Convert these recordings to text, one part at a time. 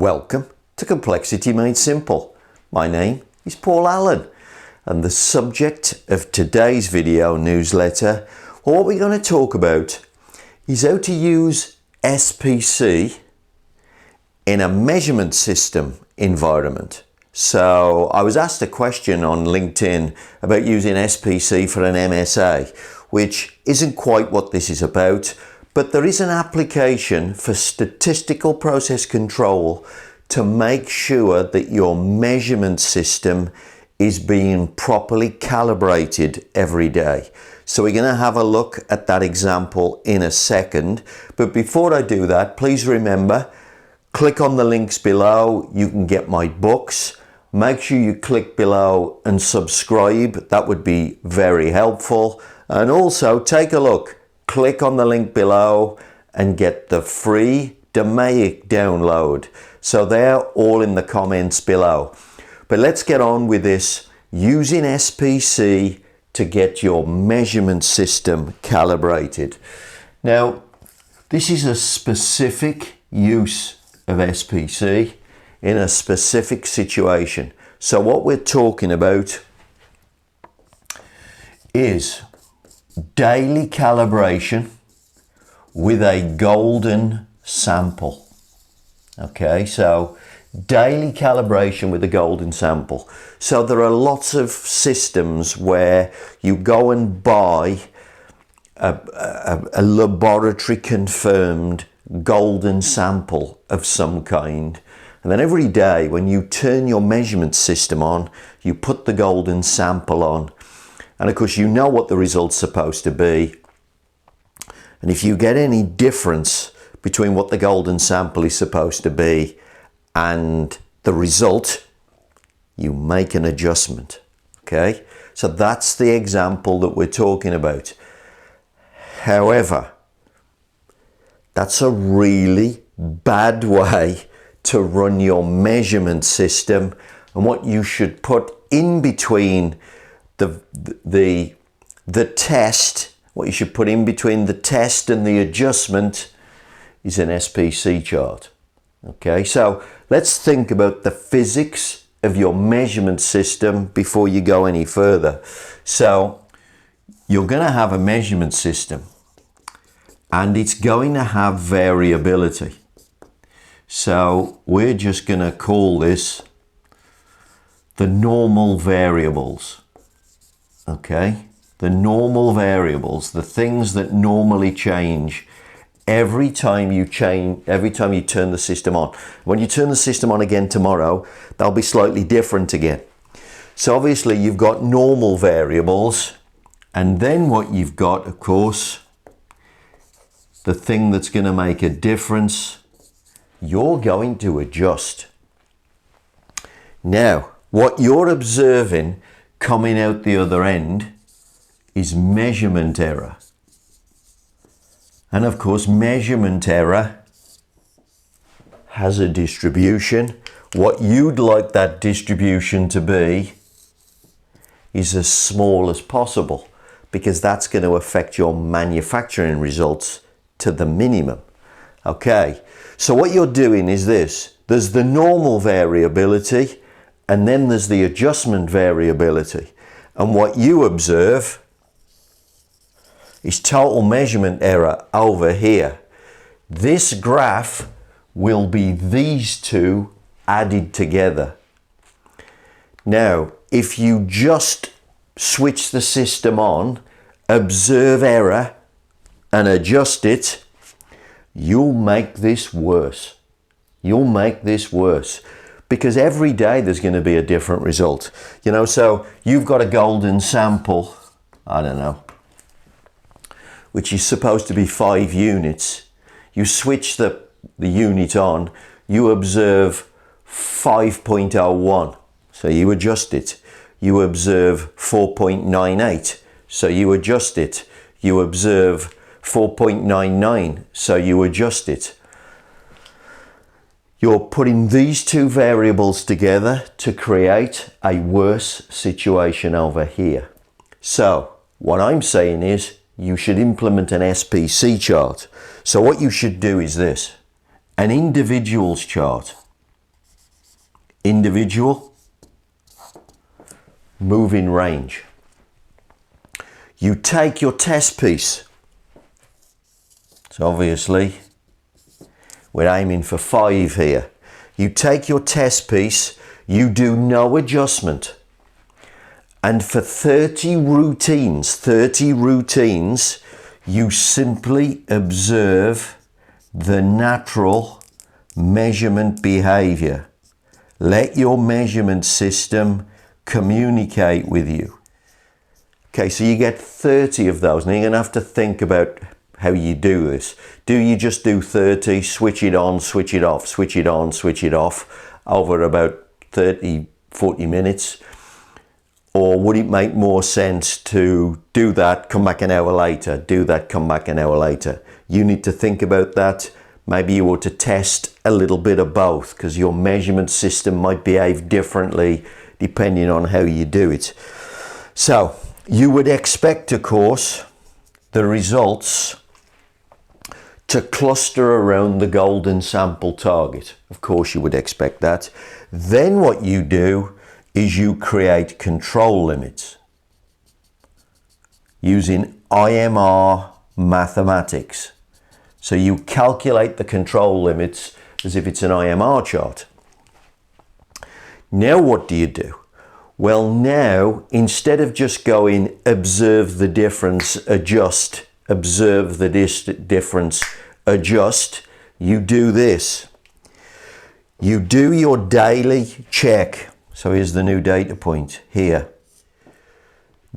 Welcome to Complexity Made Simple. My name is Paul Allen, and the subject of today's video newsletter, what we're going to talk about is how to use SPC in a measurement system environment. So I was asked a question on LinkedIn about using SPC for an MSA, which isn't quite what this is about, but there is an application for statistical process control to make sure that your measurement system is being properly calibrated every day. So we're going to have a look at that example in a second. But before I do that, please remember, click on the links below. You can get my books. Make sure you click below and subscribe. That would be very helpful. And also take a look. Click on the link below and get the free DMAIC download. So they're all in the comments below. But let's get on with this, using SPC to get your measurement system calibrated. Now, this is a specific use of SPC in a specific situation. So what we're talking about is daily calibration with a golden sample. Okay, so daily calibration with a golden sample. So there are lots of systems where you go and buy a laboratory confirmed golden sample of some kind, and then every day when you turn your measurement system on, you put the golden sample on. And of course, you know what the result's supposed to be. And if you get any difference between what the golden sample is supposed to be and the result, you make an adjustment. Okay? So that's the example that we're talking about. However, that's a really bad way to run your measurement system. And what you should put in between the test, what you should put in between the test and the adjustment is an SPC chart. Okay, so let's think about the physics of your measurement system before you go any further. So you're going to have a measurement system and it's going to have variability. So we're just going to call this the normal variables. Okay, the normal variables, the things that normally change every time you turn the system on. When you turn the system on again tomorrow, they'll be slightly different again. So obviously you've got normal variables, and then what you've got, of course, the thing that's going to make a difference, you're going to adjust. Now, what you're observing coming out the other end is measurement error. And of course, measurement error has a distribution. What you'd like that distribution to be is as small as possible, because that's going to affect your manufacturing results to the minimum. Okay, so what you're doing is this. There's the normal variability, and then there's the adjustment variability. And what you observe is total measurement error over here. This graph will be these two added together. Now, if you just switch the system on, observe error, and adjust it, you'll make this worse. You'll make this worse. Because every day there's going to be a different result. You know, so you've got a golden sample, I don't know, which is supposed to be 5 units. You switch the unit on, you observe 5.01, so you adjust it. You observe 4.98, so you adjust it. You observe 4.99, so you adjust it. You're putting these two variables together to create a worse situation over here. So what I'm saying is you should implement an SPC chart. So what you should do is this, an individuals chart. individual, moving range. You take your test piece. So obviously, we're aiming for 5 here. You take your test piece, you do no adjustment. And for 30 routines, you simply observe the natural measurement behavior. Let your measurement system communicate with you. Okay, so you get 30 of those. Now you're going to have to think about how you do this. Do you just do 30, switch it on, switch it off, switch it on, switch it off over about 30, 40 minutes? Or would it make more sense to do that, come back an hour later, do that, come back an hour later? You need to think about that. Maybe you ought to test a little bit of both, because your measurement system might behave differently depending on how you do it. So you would expect, of course, the results to cluster around the golden sample target. Of course you would expect that. Then what you do is you create control limits using IMR mathematics. So you calculate the control limits as if it's an IMR chart. Now what do you do? Well, now instead of just going observe the difference, adjust, observe the difference, adjust, you do this. You do your daily check. So here's the new data point here.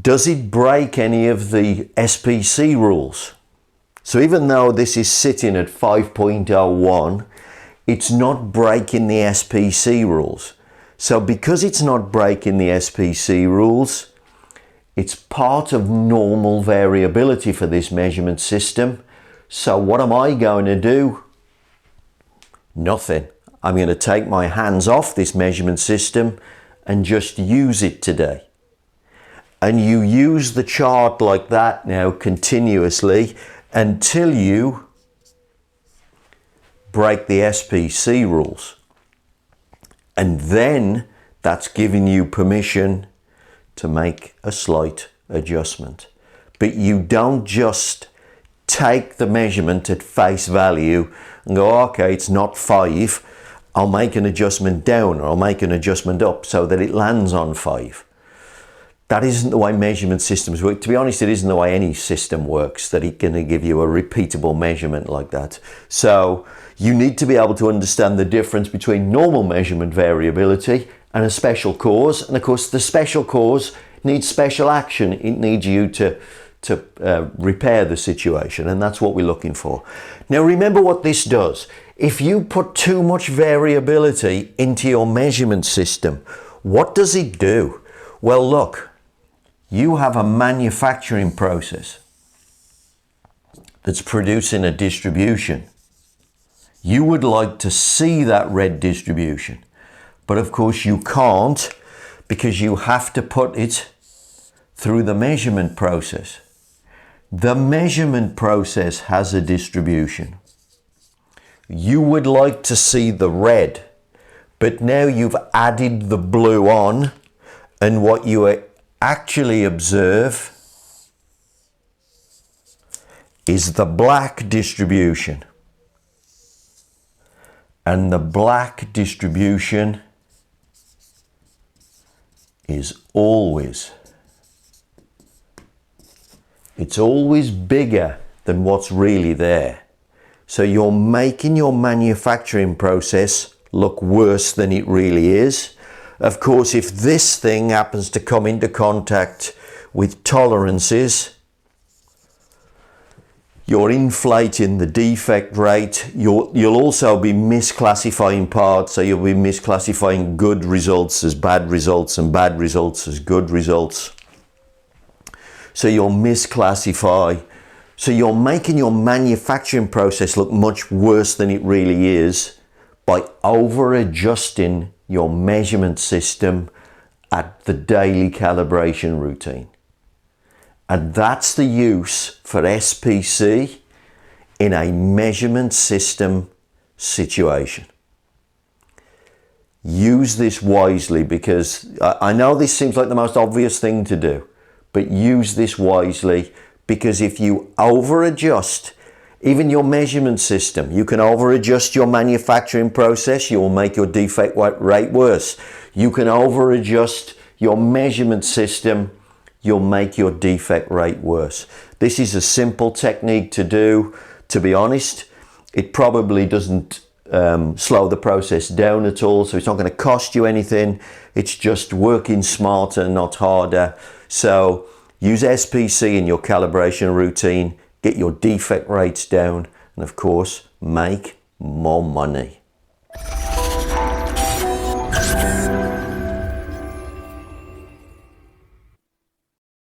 Does it break any of the SPC rules? So even though this is sitting at 5.01, it's not breaking the SPC rules. So because it's not breaking the SPC rules, it's part of normal variability for this measurement system. So what am I going to do? Nothing. I'm going to take my hands off this measurement system and just use it today. And you use the chart like that now continuously until you break the SPC rules. And then that's giving you permission to make a slight adjustment. But you don't just take the measurement at face value and go, okay, it's not 5. I'll make an adjustment down or I'll make an adjustment up so that it lands on 5. That isn't the way measurement systems work. To be honest, it isn't the way any system works, that it's going to give you a repeatable measurement like that. So you need to be able to understand the difference between normal measurement variability and a special cause. And of course, the special cause needs special action. It needs you to repair the situation, and that's what we're looking for. Now remember what this does. If you put too much variability into your measurement system, what does it do? Well, look, you have a manufacturing process that's producing a distribution. You would like to see that red distribution, but of course you can't, because you have to put it through the measurement process. The measurement process has a distribution. You would like to see the red, but now you've added the blue on, and what you actually observe is the black distribution. And the black distribution is always bigger than what's really there. So you're making your manufacturing process look worse than it really is. Of course, if this thing happens to come into contact with tolerances, you're inflating the defect rate. You'll also be misclassifying parts, so you'll be misclassifying good results as bad results and bad results as good results. So you'll misclassify. So you're making your manufacturing process look much worse than it really is by over-adjusting your measurement system at the daily calibration routine. And that's the use for SPC in a measurement system situation. use this wisely, because I know this seems like the most obvious thing to do, but use this wisely, because if you over adjust even your measurement system, you can over adjust your manufacturing process, you will make your defect rate worse. You can over adjust your measurement system, you'll make your defect rate worse. This is a simple technique to do. To be honest, it probably doesn't slow the process down at all, so it's not going to cost you anything. It's just working smarter, not harder. So use SPC in your calibration routine, get your defect rates down, and of course, make more money.